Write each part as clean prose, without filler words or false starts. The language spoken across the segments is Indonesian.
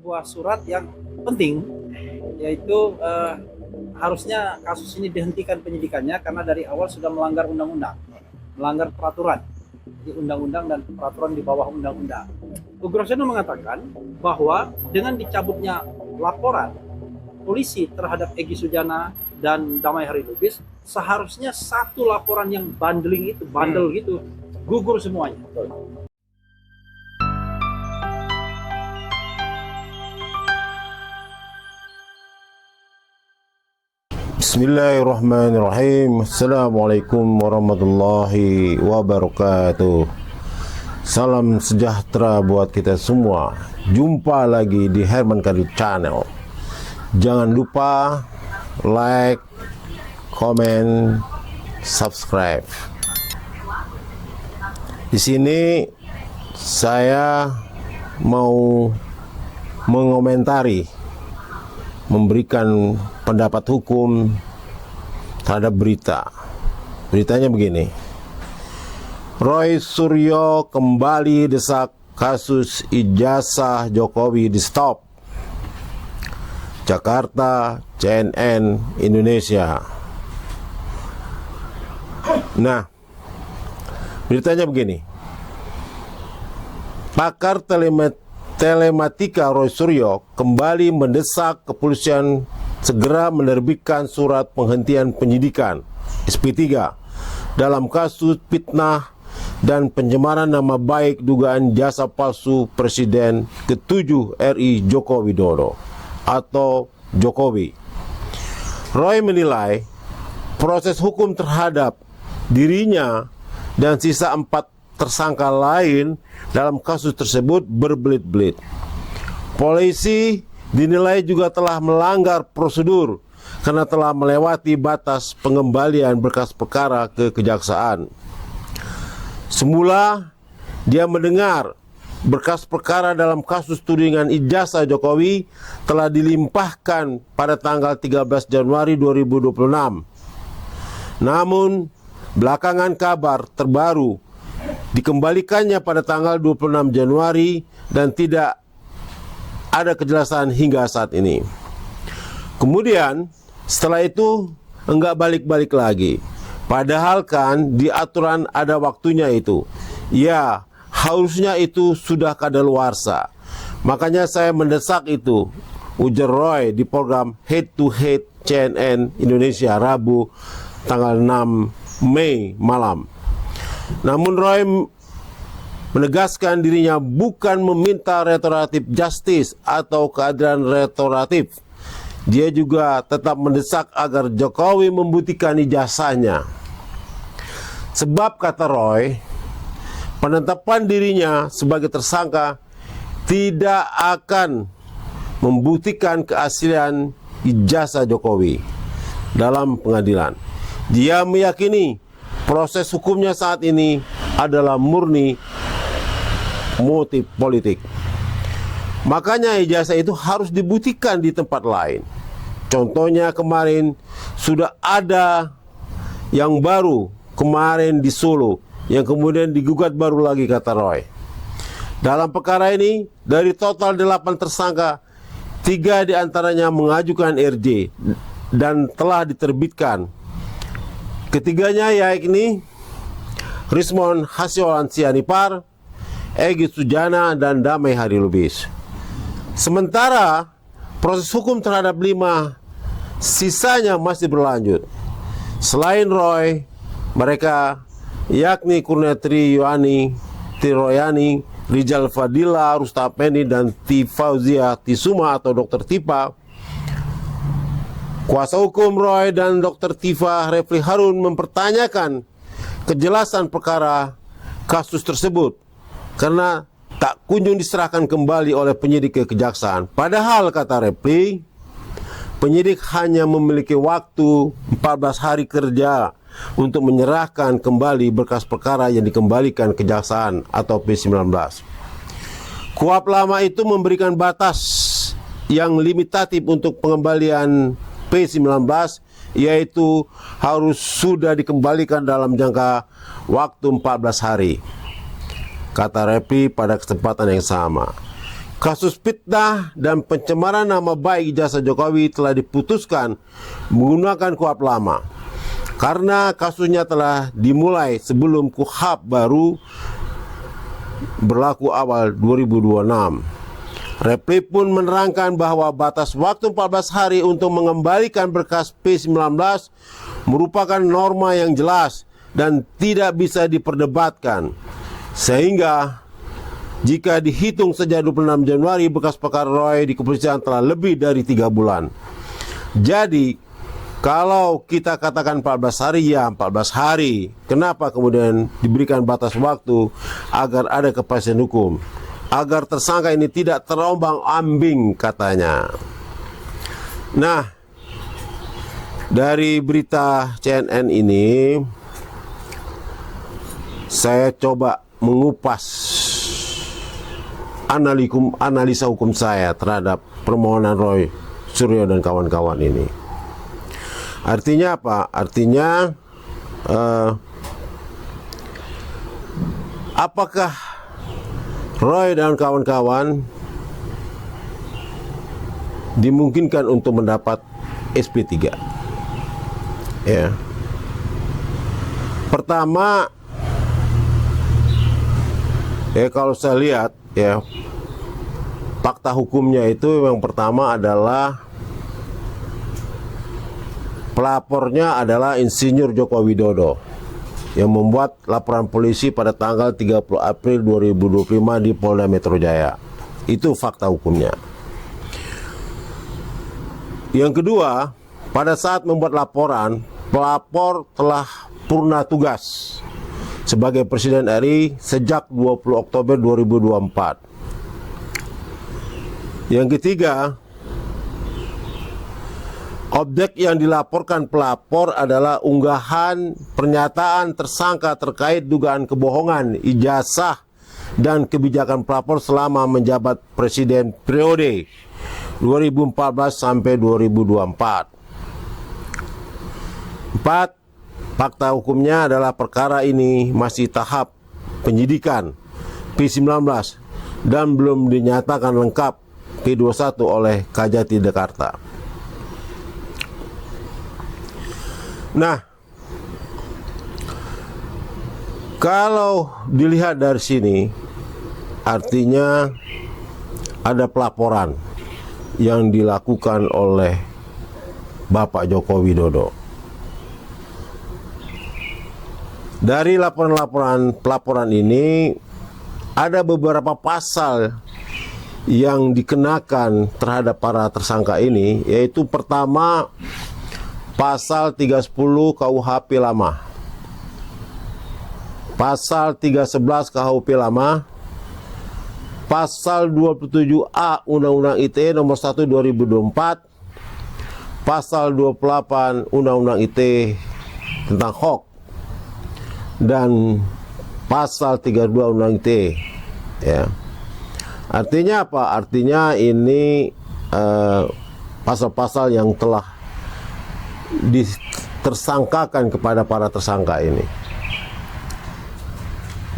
sebuah surat yang penting, yaitu harusnya kasus ini dihentikan penyidikannya karena dari awal sudah melanggar undang-undang, melanggar peraturan. Jadi undang-undang dan peraturan di bawah undang-undang. Ugroseno mengatakan bahwa dengan dicabutnya laporan polisi terhadap Egy Sujana dan Damai Hari Lubis, seharusnya satu laporan yang bandel gitu, gugur semuanya. Bismillahirrahmanirrahim. Assalamualaikum warahmatullahi wabarakatuh. Salam sejahtera buat kita semua. Jumpa lagi di Herman Kadi Channel. Jangan lupa like, komen, subscribe. Di sini saya mau mengomentari, memberikan pendapat hukum terhadap berita. Beritanya begini: Roy Suryo kembali desak kasus ijazah Jokowi di stop. Jakarta, CNN Indonesia. Nah, beritanya begini: pakar telematika Roy Suryo kembali mendesak kepolisian segera menerbitkan surat penghentian penyidikan SP3 dalam kasus fitnah dan pencemaran nama baik dugaan jasa palsu Presiden ke-7 RI Joko Widodo atau Jokowi. Roy menilai proses hukum terhadap dirinya dan sisa 4 tersangka lain dalam kasus tersebut berbelit-belit. Polisi dinilai juga telah melanggar prosedur karena telah melewati batas pengembalian berkas perkara ke kejaksaan. Semula dia mendengar berkas perkara dalam kasus tudingan ijazah Jokowi telah dilimpahkan pada tanggal 13 Januari 2026. Namun belakangan kabar terbaru dikembalikannya pada tanggal 26 Januari dan tidak ada kejelasan hingga saat ini. Kemudian setelah itu enggak balik-balik lagi. Padahal kan di aturan ada waktunya itu. Ya, harusnya itu sudah kadaluarsa. Makanya saya mendesak itu, ujar Roy di program Head to Head CNN Indonesia Rabu tanggal 6 Mei malam. Namun Roy menegaskan dirinya bukan meminta restoratif justice atau keadilan restoratif. Dia juga tetap mendesak agar Jokowi membuktikan ijazahnya. Sebab, kata Roy, penetapan dirinya sebagai tersangka tidak akan membuktikan keaslian ijazah Jokowi dalam pengadilan. Dia meyakini proses hukumnya saat ini adalah murni motif politik. Makanya ijazah itu harus dibuktikan di tempat lain. Contohnya kemarin sudah ada yang baru kemarin di Solo yang kemudian digugat baru lagi, kata Roy. Dalam perkara ini dari total 8 tersangka, 3 diantaranya mengajukan RJ dan telah diterbitkan. Ketiganya yakni Rismon Hasyolan Sianipar, Egy Sujana dan Damai Hari Lubis. Sementara proses hukum terhadap 5 sisanya masih berlanjut. Selain Roy, mereka yakni Kurniatri Yohani, Tiroyani, Rizal Fadila, Rustapeni dan Tifauzia Tisuma atau Dr. Tipa. Kuasa hukum Roy dan Dr. Tifa, Refli Harun, mempertanyakan kejelasan perkara kasus tersebut karena tak kunjung diserahkan kembali oleh penyidik ke kejaksaan. Padahal, kata Refli, penyidik hanya memiliki waktu 14 hari kerja untuk menyerahkan kembali berkas perkara yang dikembalikan kejaksaan atau P19. Kuap lama itu memberikan batas yang limitatif untuk pengembalian P19, yaitu harus sudah dikembalikan dalam jangka waktu 14 hari. Kata Repi pada kesempatan yang sama. Kasus fitnah dan pencemaran nama baik ijazah Jokowi telah diputuskan menggunakan KUHP lama karena kasusnya telah dimulai sebelum KUHP baru berlaku awal 2026. Repli pun menerangkan bahwa batas waktu 14 hari untuk mengembalikan berkas P19 merupakan norma yang jelas dan tidak bisa diperdebatkan. Sehingga jika dihitung sejak 26 Januari, bekas perkara Roy di kepolisian telah lebih dari 3 bulan. Jadi, kalau kita katakan 14 hari, ya 14 hari. Kenapa kemudian diberikan batas waktu agar ada kepastian hukum? Agar tersangka ini tidak terombang-ambing katanya. Nah, dari berita CNN ini, saya coba mengupas analisa hukum saya terhadap permohonan Roy Suryo dan kawan-kawan ini. Artinya apa? Artinya apakah Roy dan kawan-kawan dimungkinkan untuk mendapat SP3? Ya. Pertama, kalau saya lihat, ya, fakta hukumnya itu yang pertama adalah pelapornya adalah Insinyur Joko Widodo yang membuat laporan polisi pada tanggal 30 April 2025 di Polda Metro Jaya. Itu fakta hukumnya. Yang kedua, pada saat membuat laporan, pelapor telah purna tugas sebagai Presiden RI sejak 20 Oktober 2024. Yang ketiga, objek yang dilaporkan pelapor adalah unggahan pernyataan tersangka terkait dugaan kebohongan ijazah dan kebijakan pelapor selama menjabat Presiden periode 2014 sampai 2024. 4. Fakta hukumnya adalah perkara ini masih tahap penyidikan P19 dan belum dinyatakan lengkap P21 oleh Kajati Jakarta. Nah, kalau dilihat dari sini, artinya ada pelaporan yang dilakukan oleh Bapak Joko Widodo. Dari pelaporan ini ada beberapa pasal yang dikenakan terhadap para tersangka ini, yaitu pertama pasal 310 KUHP lama, pasal 311 KUHP lama, pasal 27A Undang-Undang ITE nomor 1 2024, pasal 28 Undang-Undang ITE tentang hoax, dan pasal 32 Undang ITE, ya. Artinya apa? Artinya ini pasal-pasal yang telah ditersangkakan kepada para tersangka ini.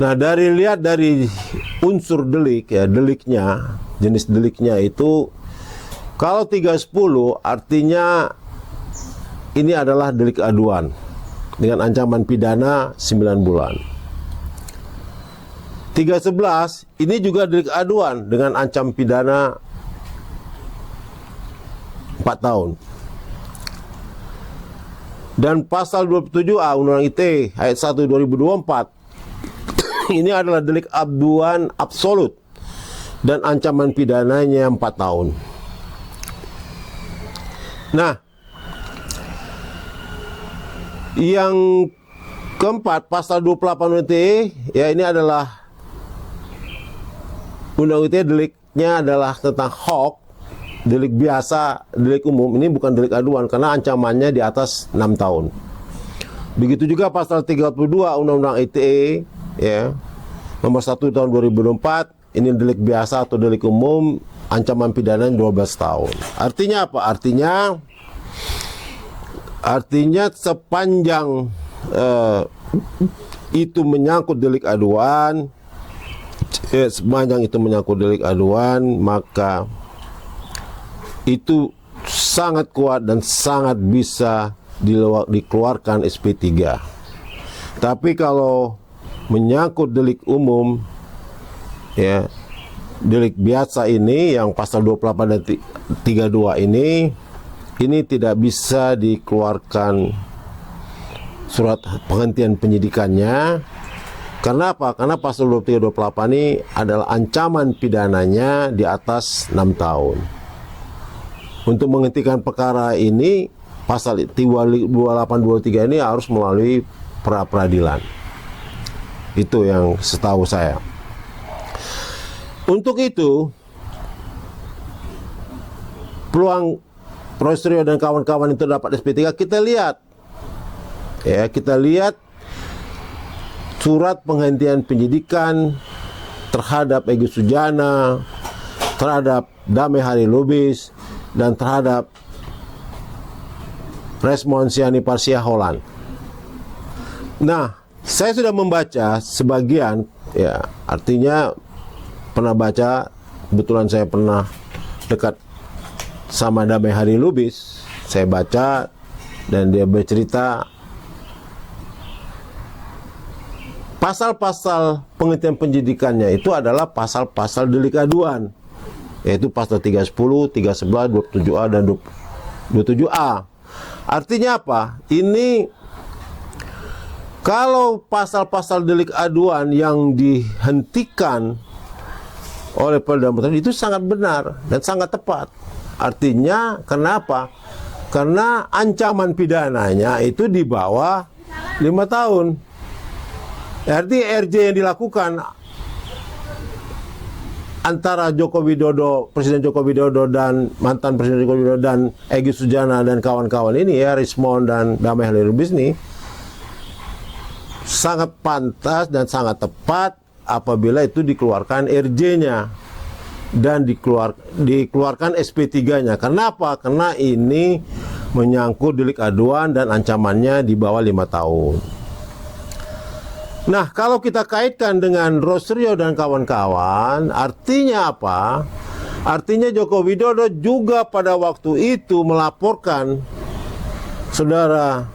Nah, lihat dari unsur delik, ya, deliknya, jenis deliknya itu, kalau 310 artinya ini adalah delik aduan dengan ancaman pidana 9 bulan. 311 ini juga delik aduan dengan ancam pidana 4 tahun. Dan pasal 27A Undang-Undang ITE ayat 1 2024 ini adalah delik aduan absolut dan ancaman pidananya 4 tahun. Nah, yang keempat, pasal 28 ITE, ya, ini adalah Undang ITE, deliknya adalah tentang hoax, delik biasa, delik umum. Ini bukan delik aduan karena ancamannya di atas 6 tahun. Begitu juga pasal 32 Undang-Undang ITE, ya, nomor 1 tahun 2024, ini delik biasa atau delik umum, ancaman pidana 12 tahun. Artinya apa? Artinya sepanjang itu menyangkut delik aduan, sepanjang itu menyangkut delik aduan, maka itu sangat kuat dan sangat bisa dikeluarkan SP3. Tapi kalau menyangkut delik umum, ya, delik biasa ini yang pasal 28 dan 32 ini tidak bisa dikeluarkan surat penghentian penyidikannya. Karena apa? Karena pasal 23 28 ini adalah ancaman pidananya di atas 6 tahun. Untuk menghentikan perkara ini, pasal 28 23 ini harus melalui pra peradilan. Itu yang setahu saya. Untuk itu, peluang Roy dan kawan-kawan itu dapat SP3 kita lihat. Ya, kita lihat surat penghentian penyidikan terhadap Egy Sujana, terhadap Damai Hari Lubis, dan terhadap Resmond Sianipar Siaholan. Nah, saya sudah membaca sebagian, ya, artinya pernah baca, kebetulan saya pernah dekat sama Damai Hari Lubis, saya baca dan dia bercerita pasal-pasal penghentian penyidikannya itu adalah pasal-pasal delik aduan, yaitu pasal 310, 311, 27A dan 27A. Artinya apa? Ini kalau pasal-pasal delik aduan yang dihentikan oleh Polda Metro itu sangat benar dan sangat tepat. Artinya kenapa? Karena ancaman pidananya itu di bawah 5 tahun. Artinya RJ yang dilakukan antara Joko Widodo, Presiden Joko Widodo dan mantan Presiden Joko Widodo dan Egy Sujana dan kawan-kawan ini, ya, Resmond dan Damai Hari Lubis ini, sangat pantas dan sangat tepat apabila itu dikeluarkan RJ-nya dan dikeluarkan SP3-nya. Kenapa? Karena ini menyangkut delik aduan dan ancamannya di bawah 5 tahun. Nah, kalau kita kaitkan dengan Rosrio dan kawan-kawan, artinya apa? Artinya Joko Widodo juga pada waktu itu melaporkan saudara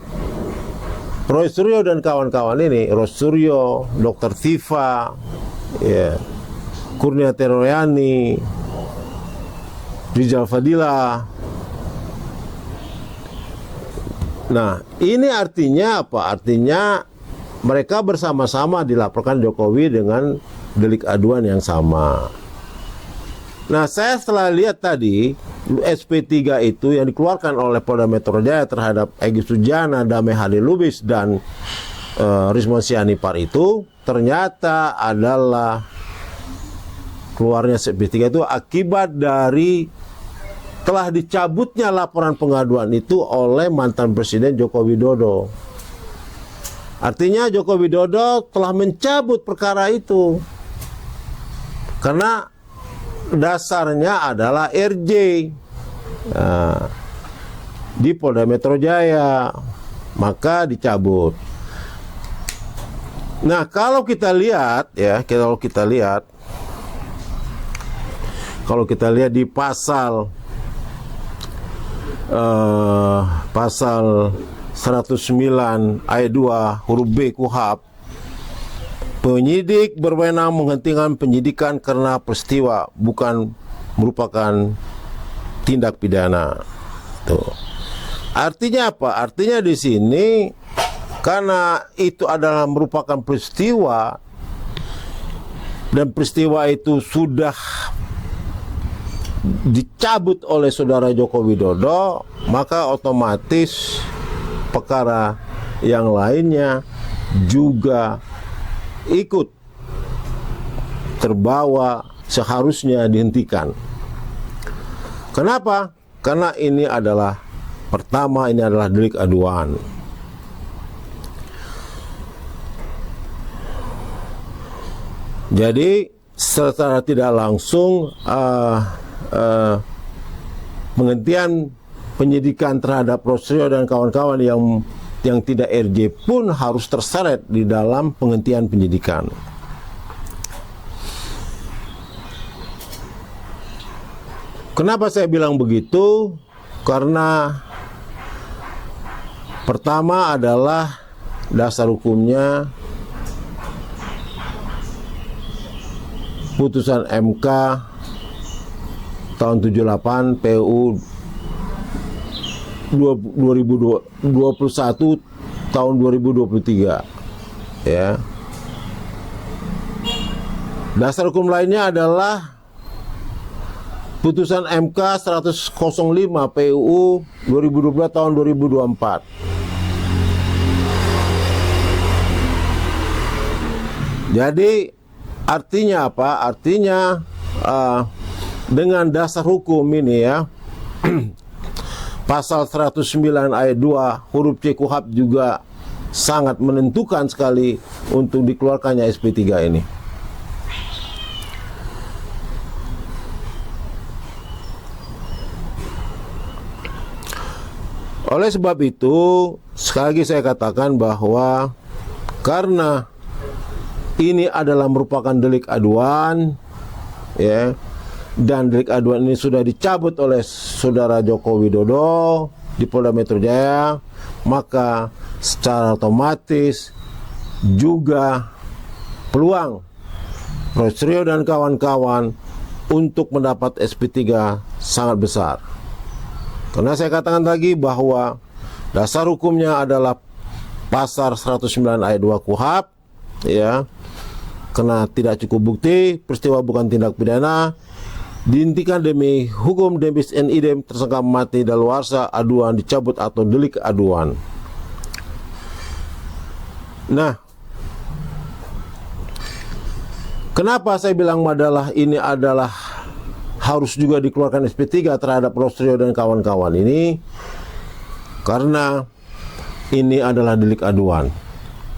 Roy Suryo dan kawan-kawan ini, Roy Suryo, Dr. Tifa, ya, Kurniati Royani, Rizal Fadila. Nah, ini artinya apa? Artinya mereka bersama-sama dilaporkan Jokowi dengan delik aduan yang sama. Nah, saya setelah lihat tadi SP3 itu yang dikeluarkan oleh Polda Metro Jaya terhadap Egy Sujana, Damai Hari Lubis dan Resmond Sianipar itu ternyata adalah keluarnya SP3 itu akibat dari telah dicabutnya laporan pengaduan itu oleh mantan Presiden Joko Widodo. Artinya Joko Widodo telah mencabut perkara itu karena dasarnya adalah RJ di Polda Metro Jaya, maka dicabut. Nah, kalau kita lihat, ya, kalau kita lihat di pasal 109 ayat 2 huruf B KUHP, penyidik berwenang menghentikan penyidikan karena peristiwa bukan merupakan tindak pidana. Tuh. Artinya apa? Artinya di sini karena itu adalah merupakan peristiwa dan peristiwa itu sudah dicabut oleh saudara Joko Widodo, maka otomatis perkara yang lainnya juga ikut terbawa, seharusnya dihentikan. Kenapa? Karena ini adalah pertama, ini adalah delik aduan. Jadi secara tidak langsung penghentian penyidikan terhadap Rosrio dan kawan-kawan yang tidak RJ pun harus terseret di dalam penghentian penyidikan. Kenapa saya bilang begitu? Karena pertama adalah dasar hukumnya putusan MK tahun 78 PU 2021 tahun 2023 ya. Dasar hukum lainnya adalah putusan MK 105 PUU 2022 tahun 2024. Jadi artinya apa? Artinya dengan dasar hukum ini ya, pasal 109 ayat 2 huruf C KUHP juga sangat menentukan sekali untuk dikeluarkannya SP3 ini. Oleh sebab itu, sekali lagi saya katakan bahwa karena ini adalah merupakan delik aduan, ya, dan delik aduan ini sudah dicabut oleh Saudara Joko Widodo di Polda Metro Jaya, maka secara otomatis juga peluang Rosrio dan kawan-kawan untuk mendapat SP3 sangat besar. Karena saya katakan lagi bahwa dasar hukumnya adalah pasal 109 ayat 2 KUHP, ya. Karena tidak cukup bukti, peristiwa bukan tindak pidana, dihentikan demi hukum debis in idem, tersangka mati daluarsa, aduan dicabut atau delik aduan. Nah, kenapa saya bilang ini adalah harus juga dikeluarkan SP3 terhadap Rosrio dan kawan-kawan ini? Karena ini adalah delik aduan.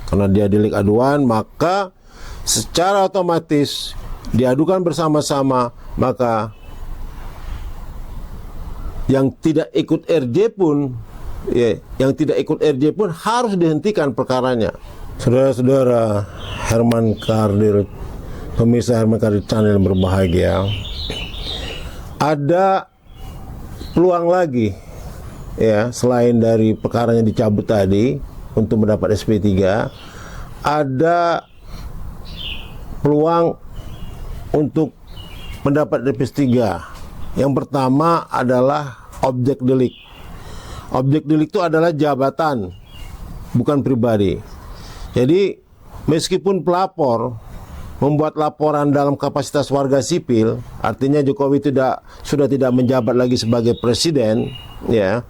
Karena dia delik aduan, maka secara otomatis diadukan bersama-sama, maka yang tidak ikut RJ pun, ya, yang tidak ikut RJ pun harus dihentikan perkaranya. Saudara-saudara, Herman Kardir, pemirsa Herman Kardir Channel yang berbahagia, ada peluang lagi, ya, selain dari perkaranya dicabut tadi untuk mendapat SP3, ada peluang untuk mendapat SP3. Yang pertama adalah objek delik. Objek delik itu adalah jabatan, bukan pribadi. Jadi meskipun pelapor membuat laporan dalam kapasitas warga sipil, artinya Jokowi sudah tidak menjabat lagi sebagai presiden, ya.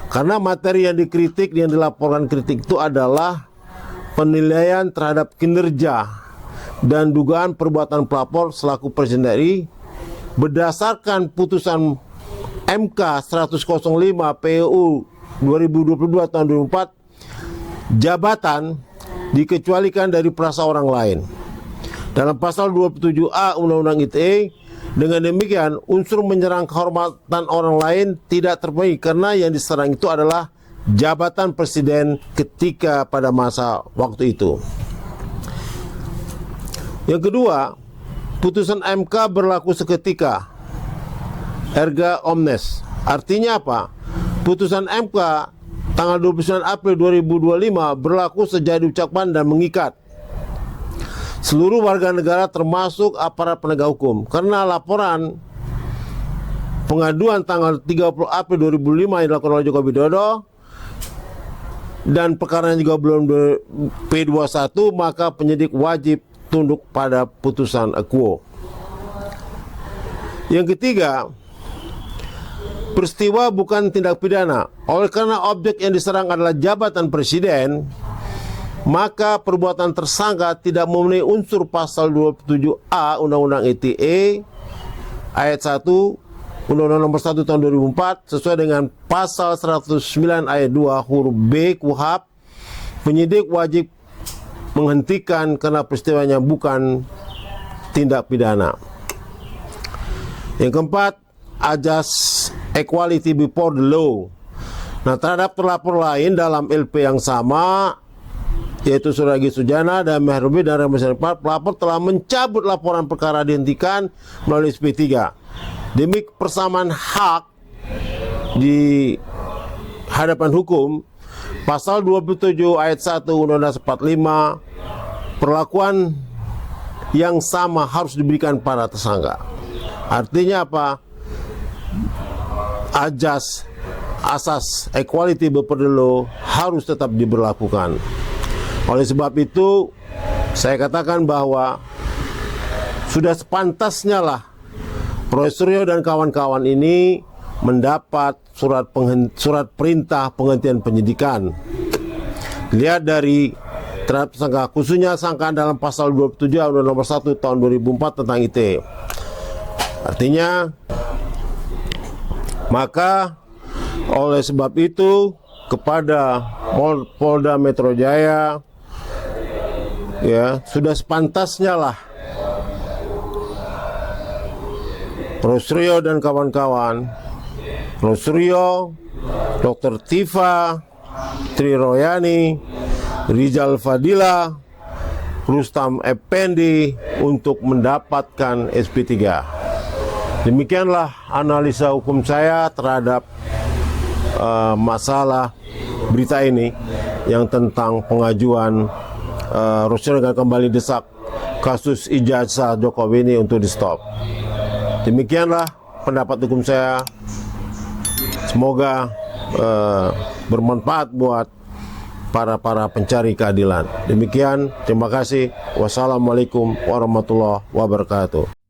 Karena materi yang dikritik, yang dilaporkan kritik itu adalah penilaian terhadap kinerja dan dugaan perbuatan pelapor selaku presiden RI berdasarkan putusan MK 105 PUU 2022 tahun 2004, jabatan dikecualikan dari perasa orang lain. Dalam pasal 27A Undang-Undang ITE, dengan demikian unsur menyerang kehormatan orang lain tidak terpenuhi karena yang diserang itu adalah jabatan presiden ketika pada masa waktu itu. Yang kedua, putusan MK berlaku seketika, erga omnes. Artinya apa? Putusan MK tanggal 29 April 2025 berlaku sejak diucapkan dan mengikat seluruh warga negara termasuk aparat penegak hukum. Karena laporan pengaduan tanggal 30 April 2005 yang dilakukan oleh Joko Widodo dan perkara juga belum P21, maka penyidik wajib tunduk pada putusan quo. Yang ketiga, peristiwa bukan tindak pidana. Oleh karena objek yang diserang adalah jabatan presiden, maka perbuatan tersangka tidak memenuhi unsur pasal 27A Undang-Undang ITE ayat 1 Undang-Undang nomor 1 tahun 2004 sesuai dengan pasal 109 ayat 2 huruf B KUHP. Penyidik wajib menghentikan karena peristiwanya bukan tindak pidana. Yang keempat, ajas equality before the law. Nah, terhadap terlapor lain dalam LP yang sama, yaitu Saudara Egy Sujana dan Mehrubin dan Remisi Pelapor telah mencabut laporan perkara dihentikan melalui SP3. demi persamaan hak di hadapan hukum, pasal 27 ayat 1 Undang-Undang 45, perlakuan yang sama harus diberikan para tersangka. Artinya apa? Asas equality before the law harus tetap diberlakukan. Oleh sebab itu, saya katakan bahwa sudah sepantasnya lah Profesor Rio dan kawan-kawan ini mendapat surat perintah penghentian penyidikan. Lihat dari terhadap tersangka, khususnya sangkaan dalam pasal 27 Undang-Undang Nomor 1 Tahun 2004 tentang ITE. Artinya, maka oleh sebab itu kepada Polda Metro Jaya, ya, sudah sepantasnya lah Profesor Rio dan kawan-kawan, Profesor Rio, Dr. Tifa, Tri Royani, Rizal Fadila, Rustam Effendi untuk mendapatkan SP3. Demikianlah analisa hukum saya terhadap masalah berita ini yang tentang pengajuan Rosyul akan kembali desak kasus ijazah Jokowi ini untuk di stop. Demikianlah pendapat hukum saya. Semoga bermanfaat buat para pencari keadilan. Demikian, terima kasih. Wassalamualaikum warahmatullahi wabarakatuh.